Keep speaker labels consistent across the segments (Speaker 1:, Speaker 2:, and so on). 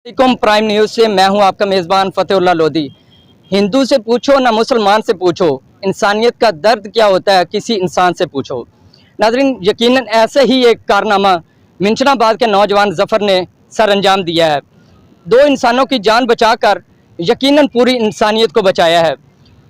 Speaker 1: वालेकुम prime news से मैं हूं आपका मेज़बान फ़तेहुल्लाह लोधी। हिंदू से पूछो ना मुसलमान से पूछो, इंसानियत का दर्द क्या होता है किसी इंसान से पूछो। नाज़रीन, यकीनन ऐसे ही एक कारनामा मिंशनाबाद के नौजवान ज़फ़र ने सर अंजाम दिया है। दो इंसानों की जान बचाकर यकीनन पूरी इंसानियत को बचाया है।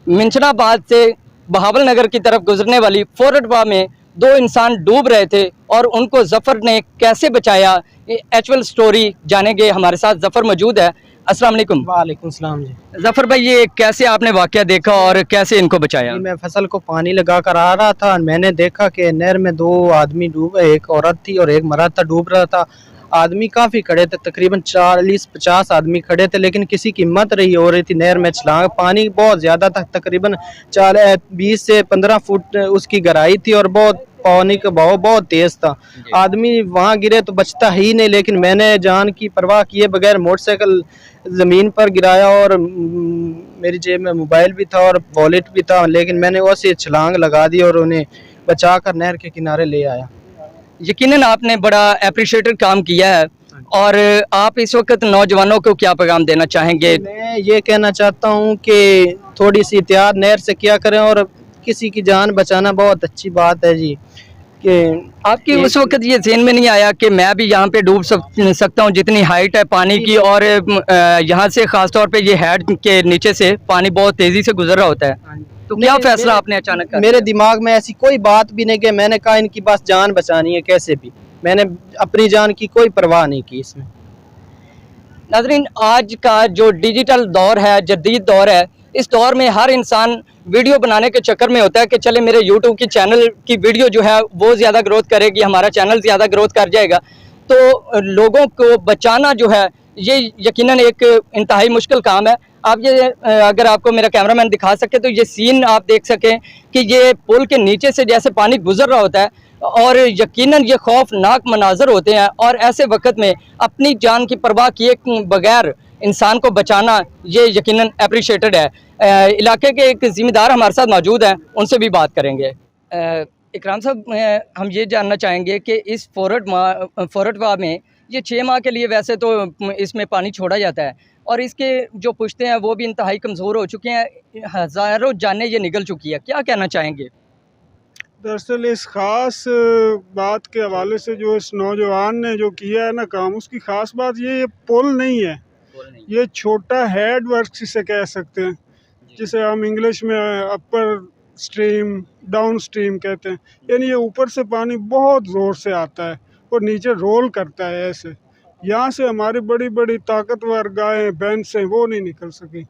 Speaker 1: मिंशनाबाद से बहावल नगर की तरफ गुजरने वाली फोरटवा में दो इंसान डूब रहे थे और उनको ज़फ़र ने कैसे बचाया, ये एक्चुअल स्टोरी जानेंगे। हमारे साथ ज़फ़र मौजूद है। अस्सलाम वालेकुम।
Speaker 2: वालेकुम सलाम जी।
Speaker 1: ज़फ़र भाई, ये कैसे आपने वाक़या देखा और कैसे इनको बचाया?
Speaker 2: मैं फसल को पानी लगा कर आ रहा था, मैंने देखा कि नहर में दो आदमी डूबे, एक औरत थी और एक मर्द था, डूब रहा था। आदमी काफ़ी खड़े थे, तकरीबन 40-50 आदमी खड़े थे, लेकिन किसी की हिम्मत नहीं हो रही थी नहर में छलांग। पानी बहुत ज़्यादा था, तकरीबन 20 से 15 फुट उसकी गहराई थी और बहुत पानी का बहाव बहुत तेज़ था। आदमी वहाँ गिरे तो बचता ही नहीं, लेकिन मैंने जान की परवाह किए बगैर मोटरसाइकिल ज़मीन पर गिराया और मेरी जेब में मोबाइल भी था और वॉलेट भी था, लेकिन मैंने वैसे छलांग लगा दी और उन्हें बचाकर नहर के किनारे ले आया।
Speaker 1: यकीनन आपने बड़ा अप्रिशिएटेड काम किया है। और आप इस वक्त नौजवानों को क्या पैगाम देना चाहेंगे?
Speaker 2: मैं ये कहना चाहता हूँ कि थोड़ी सी एहतियात नहर से किया करें और किसी की जान बचाना बहुत अच्छी बात है जी। कि
Speaker 1: आपकी उस वक्त ये ज़हन में नहीं आया कि मैं भी यहाँ पे डूब सकता हूँ, जितनी हाइट है पानी की, और यहाँ से ख़ास तौर पे ये हेड के नीचे से पानी बहुत तेज़ी से गुजर रहा होता है, तो क्या फैसला आपने अचानक कर
Speaker 2: मेरे दिमाग में ऐसी कोई बात भी नहीं कि मैंने कहा इनकी बस जान बचानी है कैसे भी। मैंने अपनी जान की कोई परवाह नहीं की इसमें।
Speaker 1: नाज़रीन, आज का जो डिजिटल दौर है, जदीद दौर है, इस दौर में हर इंसान वीडियो बनाने के चक्कर में होता है कि चले मेरे यूट्यूब की चैनल की वीडियो जो है वो ज़्यादा ग्रोथ करेगी, हमारा चैनल ज़्यादा ग्रोथ कर जाएगा। तो लोगों को बचाना जो है ये यकीनन एक इंतहाई मुश्किल काम है। आप ये अगर आपको मेरा कैमरामैन दिखा सके तो ये सीन आप देख सकें कि ये पुल के नीचे से जैसे पानी गुजर रहा होता है और यकीनन ये खौफनाक मनाजर होते हैं, और ऐसे वक्त में अपनी जान की परवाह किए बगैर इंसान को बचाना ये यकीनन अप्रिशिएटेड है। इलाके के एक ज़िम्मेदार हमारे साथ मौजूद हैं, उनसे भी बात करेंगे। इकराम साहब, हम ये जानना चाहेंगे कि इस फोरटवा में ये 6 माह के लिए वैसे तो इसमें पानी छोड़ा जाता है और इसके जो पुश्ते हैं वो भी इंतहाई कमज़ोर हो चुके हैं, हज़ारों जानें ये निकल चुकी है, क्या कहना चाहेंगे?
Speaker 3: दरअसल इस ख़ास बात के हवाले से जो इस नौजवान ने जो किया है ना काम, उसकी ख़ास बात ये पुल नहीं है, ये छोटा हेड वर्क जिसे कह सकते हैं, जिसे हम इंग्लिश में अपर स्ट्रीम डाउन स्ट्रीम कहते हैं। यानी ये ऊपर से पानी बहुत ज़ोर से आता है और नीचे रोल करता है ऐसे। यहाँ से हमारी बड़ी बड़ी ताकतवर गायें भैंसें वो नहीं निकल सकी।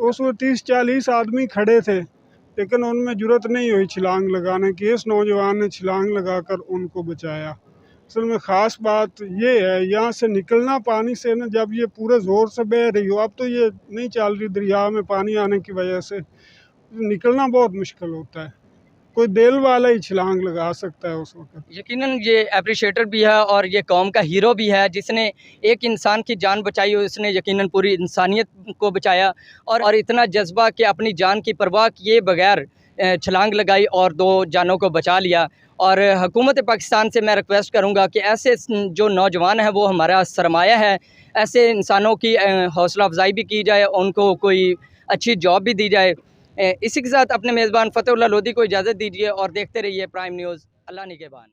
Speaker 3: उसमें 30-40 आदमी खड़े थे, लेकिन उनमें जुर्रत नहीं हुई छलांग लगाने की। इस नौजवान ने छलांग लगाकर उनको बचाया। असल में ख़ास बात ये है, यहाँ से निकलना पानी से ना, जब ये पूरे ज़ोर से बह रही हो, अब तो ये नहीं चल रही दरिया में पानी आने की वजह से, निकलना बहुत मुश्किल होता है। कोई दिल वाला ही छलांग लगा सकता है उस वक्त।
Speaker 1: यकीनन ये अप्रिशिएटेड भी है और ये कौम का हीरो भी है, जिसने एक इंसान की जान बचाई, उसने यकीनन पूरी इंसानियत को बचाया और इतना जज्बा कि अपनी जान की परवाह किए बगैर छलांग लगाई और दो जानों को बचा लिया। और हुकूमत पाकिस्तान से मैं रिक्वेस्ट करूँगा कि ऐसे जो नौजवान हैं वो हमारा सरमाया है, ऐसे इंसानों की हौसला अफजाई भी की जाए, उनको कोई अच्छी जॉब भी दी जाए। इसी के साथ अपने मेज़बान फ़तेहुल्लाह लोधी को इजाज़त दीजिए और देखते रहिए प्राइम न्यूज़। अल्लाह निगहबान।